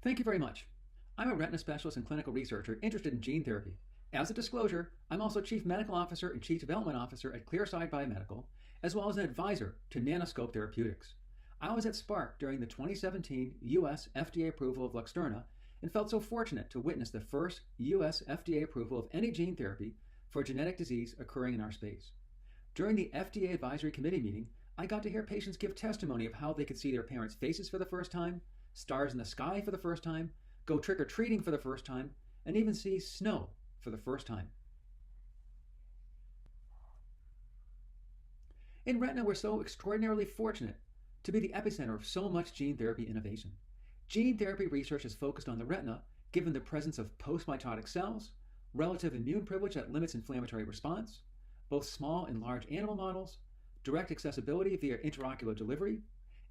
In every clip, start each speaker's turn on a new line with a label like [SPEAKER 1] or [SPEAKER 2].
[SPEAKER 1] Thank you very much. I'm a retina specialist and clinical researcher interested in gene therapy. As a disclosure, I'm also Chief Medical Officer and Chief Development Officer at Clearside Biomedical, as well as an advisor to Nanoscope Therapeutics. I was at Spark during the 2017 U.S. FDA approval of Luxturna and felt so fortunate to witness the first U.S. FDA approval of any gene therapy for a genetic disease occurring in our space. During the FDA Advisory Committee meeting, I got to hear patients give testimony of how they could see their parents' faces for the first time, stars in the sky for the first time, go trick-or-treating for the first time, and even see snow for the first time. In retina, we're so extraordinarily fortunate to be the epicenter of so much gene therapy innovation. Gene therapy research is focused on the retina, given the presence of post-mitotic cells, relative immune privilege that limits inflammatory response, both small and large animal models, direct accessibility via intraocular delivery,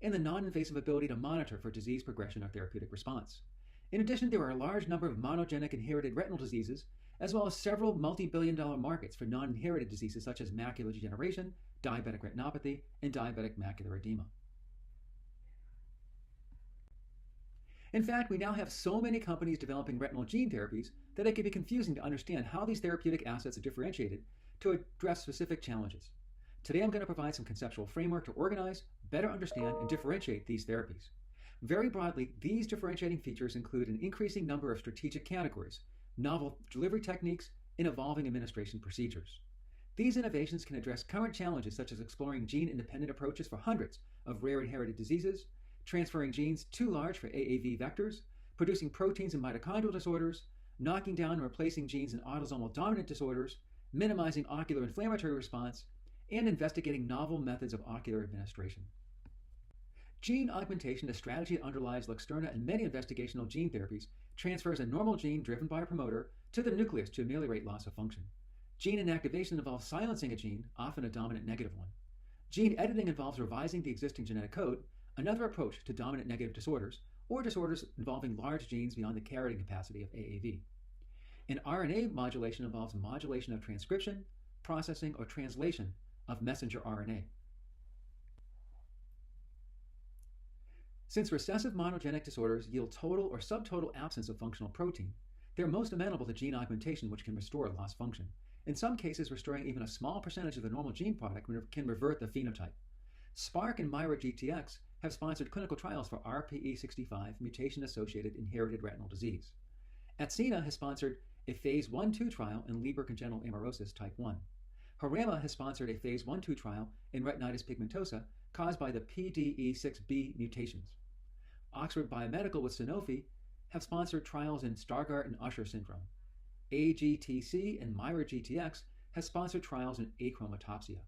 [SPEAKER 1] and the non-invasive ability to monitor for disease progression or therapeutic response. In addition, there are a large number of monogenic inherited retinal diseases, as well as several multi-billion-dollar markets for non-inherited diseases such as macular degeneration, diabetic retinopathy, and diabetic macular edema. In fact, we now have so many companies developing retinal gene therapies that it can be confusing to understand how these therapeutic assets are differentiated to address specific challenges. Today, I'm going to provide some conceptual framework to organize, better understand, and differentiate these therapies. Very broadly, these differentiating features include an increasing number of strategic categories, novel delivery techniques, and evolving administration procedures. These innovations can address current challenges such as exploring gene-independent approaches for hundreds of rare inherited diseases, transferring genes too large for AAV vectors, producing proteins in mitochondrial disorders, knocking down and replacing genes in autosomal dominant disorders, minimizing ocular inflammatory response, and investigating novel methods of ocular administration. Gene augmentation, a strategy that underlies Luxturna and many investigational gene therapies, transfers a normal gene driven by a promoter to the nucleus to ameliorate loss of function. Gene inactivation involves silencing a gene, often a dominant negative one. Gene editing involves revising the existing genetic code, another approach to dominant negative disorders, or disorders involving large genes beyond the carrying capacity of AAV. And RNA modulation involves modulation of transcription, processing, or translation of messenger RNA. Since recessive monogenic disorders yield total or subtotal absence of functional protein, they're most amenable to gene augmentation, which can restore lost function. In some cases, restoring even a small percentage of the normal gene product can revert the phenotype. Spark and Myra GTX have sponsored clinical trials for RPE65 mutation-associated inherited retinal disease. Atsena has sponsored a phase 1-2 trial in Leber congenital amaurosis type 1. Harama has sponsored a phase 1-2 trial in retinitis pigmentosa caused by the PDE6B mutations. Oxford Biomedical with Sanofi have sponsored trials in Stargardt and Usher syndrome. AGTC and Myra GTX has sponsored trials in achromatopsia.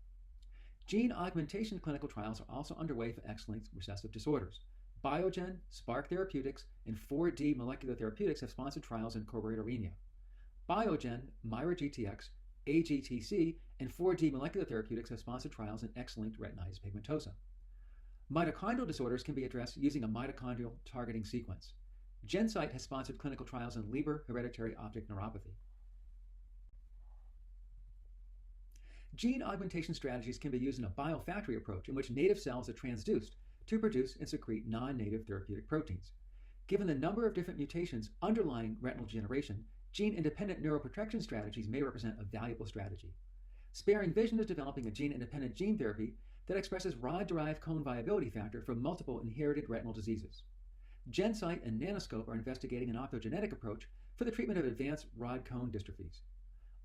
[SPEAKER 1] Gene augmentation clinical trials are also underway for X-linked recessive disorders. Biogen, Spark Therapeutics, and 4D Molecular Therapeutics have sponsored trials in choroideremia. Biogen, Myra GTX, AGTC, and 4D Molecular Therapeutics have sponsored trials in X-linked retinitis pigmentosa. Mitochondrial disorders can be addressed using a mitochondrial targeting sequence. GenSight has sponsored clinical trials in Leber hereditary optic neuropathy. Gene augmentation strategies can be used in a biofactory approach in which native cells are transduced to produce and secrete non-native therapeutic proteins. Given the number of different mutations underlying retinal degeneration, gene-independent neuroprotection strategies may represent a valuable strategy. Sparing Vision is developing a gene-independent gene therapy that expresses rod-derived cone viability factor for multiple inherited retinal diseases. GenSight and Nanoscope are investigating an optogenetic approach for the treatment of advanced rod-cone dystrophies.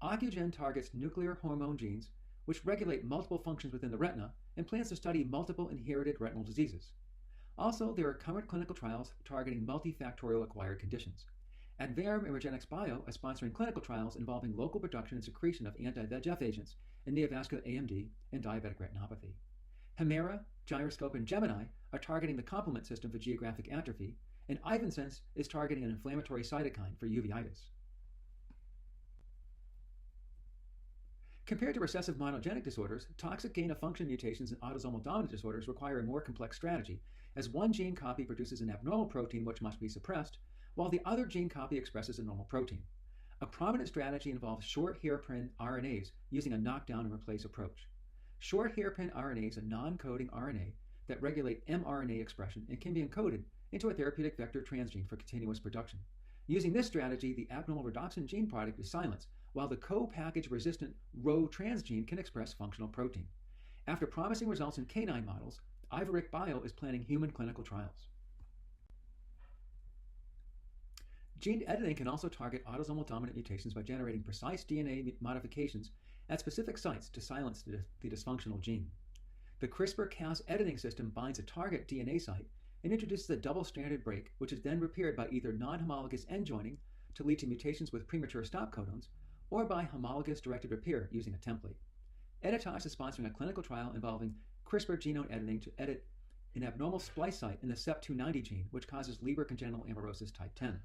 [SPEAKER 1] Ocugen targets nuclear hormone genes, which regulate multiple functions within the retina, and plans to study multiple inherited retinal diseases. Also, there are current clinical trials targeting multifactorial acquired conditions. Adverum and REGENXBIO are sponsoring clinical trials involving local production and secretion of anti-VEGF agents in neovascular AMD and diabetic retinopathy. Hemera, Gyroscope, and Gemini are targeting the complement system for geographic atrophy, and Ivansense is targeting an inflammatory cytokine for uveitis. Compared to recessive monogenic disorders, toxic gain-of-function mutations in autosomal dominant disorders require a more complex strategy, as one gene copy produces an abnormal protein which must be suppressed, while the other gene copy expresses a normal protein. A prominent strategy involves short hairpin RNAs using a knockdown and replace approach. Short hairpin RNAs are non-coding RNA that regulate mRNA expression and can be encoded into a therapeutic vector transgene for continuous production. Using this strategy, the abnormal rhodopsin gene product is silenced, while the co-packaged resistant Rho transgene can express functional protein. After promising results in canine models, Iveric Bio is planning human clinical trials. Gene editing can also target autosomal dominant mutations by generating precise DNA modifications at specific sites to silence the dysfunctional gene. The CRISPR-Cas editing system binds a target DNA site and introduces a double-stranded break, which is then repaired by either non-homologous end joining to lead to mutations with premature stop codons, or by homologous directed repair using a template. Editas is sponsoring a clinical trial involving CRISPR genome editing to edit an abnormal splice site in the CEP290 gene, which causes Leber congenital amaurosis type 10.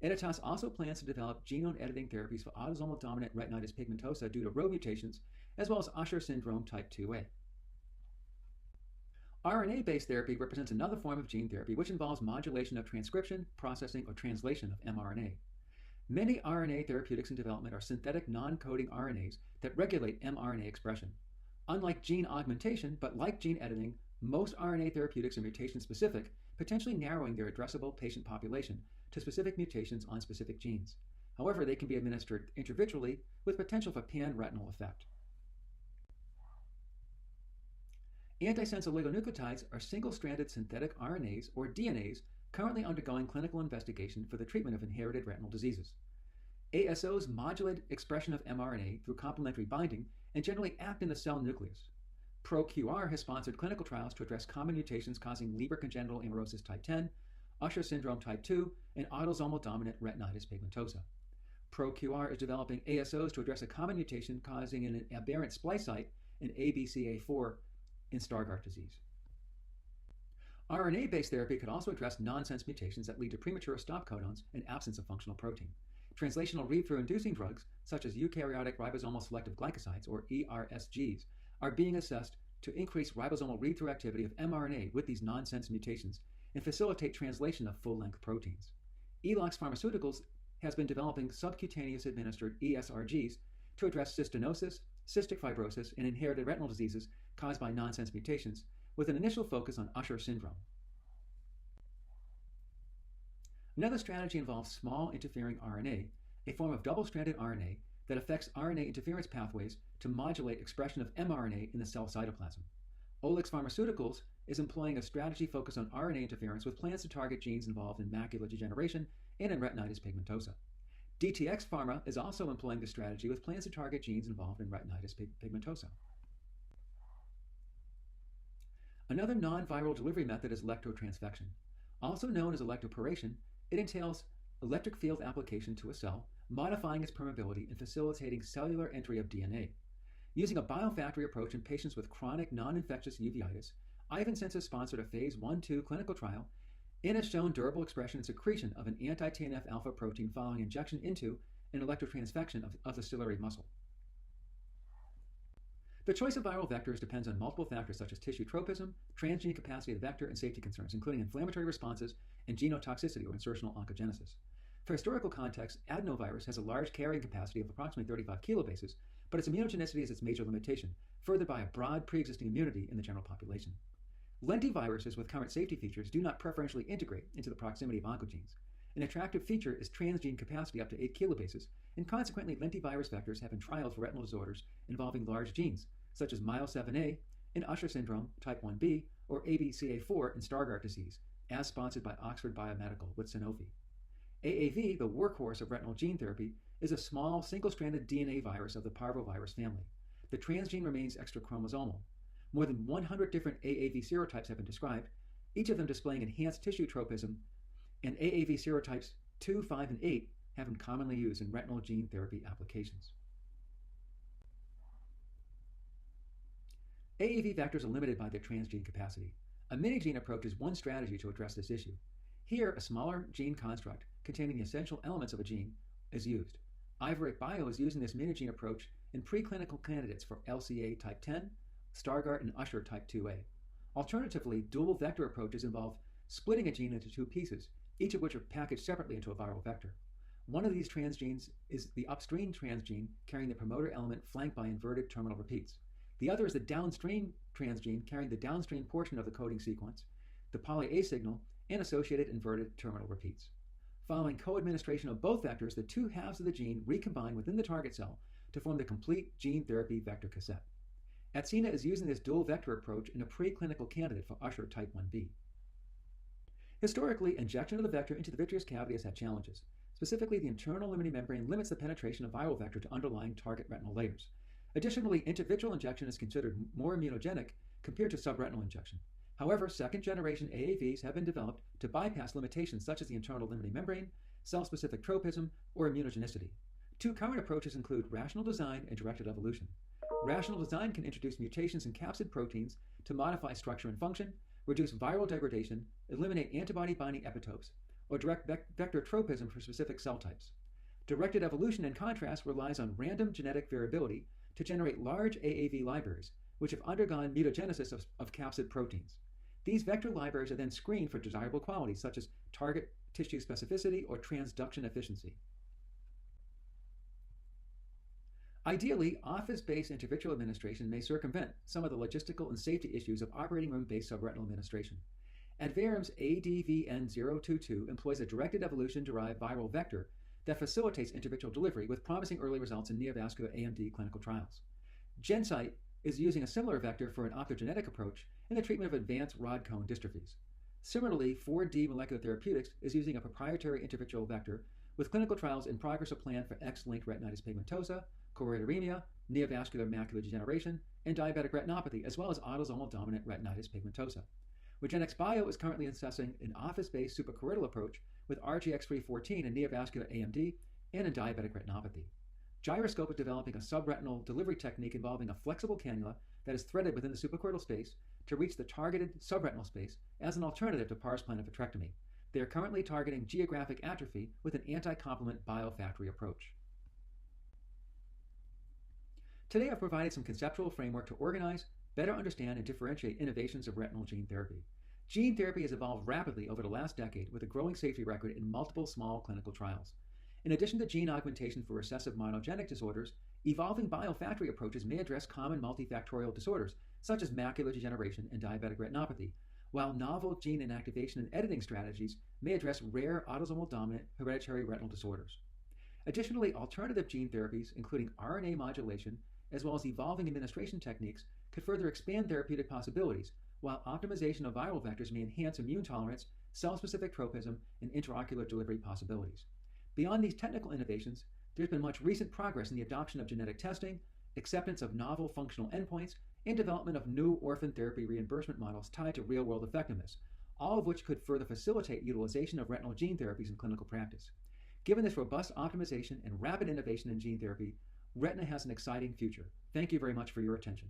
[SPEAKER 1] Editas also plans to develop genome editing therapies for autosomal dominant retinitis pigmentosa due to Rho mutations, as well as Usher syndrome type 2A. RNA-based therapy represents another form of gene therapy which involves modulation of transcription, processing, or translation of mRNA. Many RNA therapeutics in development are synthetic non-coding RNAs that regulate mRNA expression. Unlike gene augmentation, but like gene editing, most RNA therapeutics are mutation-specific, potentially narrowing their addressable patient population to specific mutations on specific genes. However, they can be administered intravitreally with potential for pan-retinal effect. Antisense oligonucleotides are single-stranded synthetic RNAs or DNAs currently undergoing clinical investigation for the treatment of inherited retinal diseases. ASOs modulate expression of mRNA through complementary binding and generally act in the cell nucleus. ProQR has sponsored clinical trials to address common mutations causing Leber congenital amaurosis type 10, Usher syndrome type 2, and autosomal dominant retinitis pigmentosa. ProQR is developing ASOs to address a common mutation causing an aberrant splice site in ABCA4 in Stargardt disease. RNA-based therapy could also address nonsense mutations that lead to premature stop codons and absence of functional protein. Translational read-through inducing drugs, such as eukaryotic ribosomal selective glycosides, or ERSGs, are being assessed to increase ribosomal read-through activity of mRNA with these nonsense mutations and facilitate translation of full-length proteins. Elox Pharmaceuticals has been developing subcutaneous administered ESRGs to address cystinosis, cystic fibrosis, and inherited retinal diseases caused by nonsense mutations, with an initial focus on Usher syndrome. Another strategy involves small interfering RNA, a form of double-stranded RNA that affects RNA interference pathways to modulate expression of mRNA in the cell cytoplasm. Olix Pharmaceuticals is employing a strategy focused on RNA interference with plans to target genes involved in macular degeneration and in retinitis pigmentosa. DTX Pharma is also employing this strategy with plans to target genes involved in retinitis pigmentosa. Another non-viral delivery method is electrotransfection. Also known as electroporation, it entails electric field application to a cell, modifying its permeability and facilitating cellular entry of DNA. Using a biofactory approach in patients with chronic non-infectious uveitis, Ivansense has sponsored a phase 1-2 clinical trial and has shown durable expression and secretion of an anti-TNF alpha protein following injection into an electrotransfection of the ciliary muscle. The choice of viral vectors depends on multiple factors such as tissue tropism, transgene capacity of the vector, and safety concerns, including inflammatory responses and genotoxicity or insertional oncogenesis. For historical context, adenovirus has a large carrying capacity of approximately 35 kilobases, but its immunogenicity is its major limitation, furthered by a broad pre-existing immunity in the general population. Lentiviruses with current safety features do not preferentially integrate into the proximity of oncogenes. An attractive feature is transgene capacity up to 8 kilobases, and consequently lentivirus vectors have been trialed for retinal disorders involving large genes, such as MYO7A in Usher syndrome type 1B or ABCA4 in Stargardt disease, as sponsored by Oxford Biomedical with Sanofi. AAV, the workhorse of retinal gene therapy, is a small single-stranded DNA virus of the parvovirus family. The transgene remains extrachromosomal. More than 100 different AAV serotypes have been described, each of them displaying enhanced tissue tropism, and AAV serotypes 2, 5, and 8 have been commonly used in retinal gene therapy applications. AAV vectors are limited by their transgene capacity. A mini-gene approach is one strategy to address this issue. Here, a smaller gene construct containing the essential elements of a gene is used. Iveric Bio is using this mini-gene approach in preclinical candidates for LCA type 10, Stargardt, and Usher type 2A. Alternatively, dual vector approaches involve splitting a gene into two pieces, each of which are packaged separately into a viral vector. One of these transgenes is the upstream transgene carrying the promoter element flanked by inverted terminal repeats. The other is the downstream transgene carrying the downstream portion of the coding sequence, the poly A signal, and associated inverted terminal repeats. Following co-administration of both vectors, the two halves of the gene recombine within the target cell to form the complete gene therapy vector cassette. Ciulla is using this dual vector approach in a preclinical candidate for Usher type 1b. Historically, injection of the vector into the vitreous cavity has had challenges. Specifically, the internal limiting membrane limits the penetration of viral vector to underlying target retinal layers. Additionally, intravitreal injection is considered more immunogenic compared to subretinal injection. However, second-generation AAVs have been developed to bypass limitations such as the internal limiting membrane, cell-specific tropism, or immunogenicity. Two current approaches include rational design and directed evolution. Rational design can introduce mutations in capsid proteins to modify structure and function, reduce viral degradation, eliminate antibody-binding epitopes, or direct vector tropism for specific cell types. Directed evolution, in contrast, relies on random genetic variability to generate large AAV libraries, which have undergone mutagenesis of capsid proteins. These vector libraries are then screened for desirable qualities such as target tissue specificity or transduction efficiency. Ideally, office-based intravitreal administration may circumvent some of the logistical and safety issues of operating room-based subretinal administration. Adverum's ADVN022 employs a directed evolution-derived viral vector that facilitates intravitreal delivery with promising early results in neovascular AMD clinical trials. GenSight is using a similar vector for an optogenetic approach in the treatment of advanced rod cone dystrophies. Similarly, 4D Molecular Therapeutics is using a proprietary intravitreal vector with clinical trials in progress or planned for X-linked retinitis pigmentosa, choroideremia, neovascular macular degeneration, and diabetic retinopathy, as well as autosomal dominant retinitis pigmentosa. REGENXBIO is currently assessing an office-based suprachoroidal approach with RGX-314 in neovascular AMD and in diabetic retinopathy. Gyroscope is developing a subretinal delivery technique involving a flexible cannula that is threaded within the suprachoroidal space to reach the targeted subretinal space as an alternative to pars plana vitrectomy. They are currently targeting geographic atrophy with an anti-complement biofactory approach. Today I've provided some conceptual framework to organize, better understand, and differentiate innovations of retinal gene therapy. Gene therapy has evolved rapidly over the last decade with a growing safety record in multiple small clinical trials. In addition to gene augmentation for recessive monogenic disorders, evolving biofactory approaches may address common multifactorial disorders such as macular degeneration and diabetic retinopathy, while novel gene inactivation and editing strategies may address rare autosomal dominant hereditary retinal disorders. Additionally, alternative gene therapies, including RNA modulation, as well as evolving administration techniques, could further expand therapeutic possibilities, while optimization of viral vectors may enhance immune tolerance, cell-specific tropism, and intraocular delivery possibilities. Beyond these technical innovations, there's been much recent progress in the adoption of genetic testing, acceptance of novel functional endpoints, and development of new orphan therapy reimbursement models tied to real-world effectiveness, all of which could further facilitate utilization of retinal gene therapies in clinical practice. Given this robust optimization and rapid innovation in gene therapy, retina has an exciting future. Thank you very much for your attention.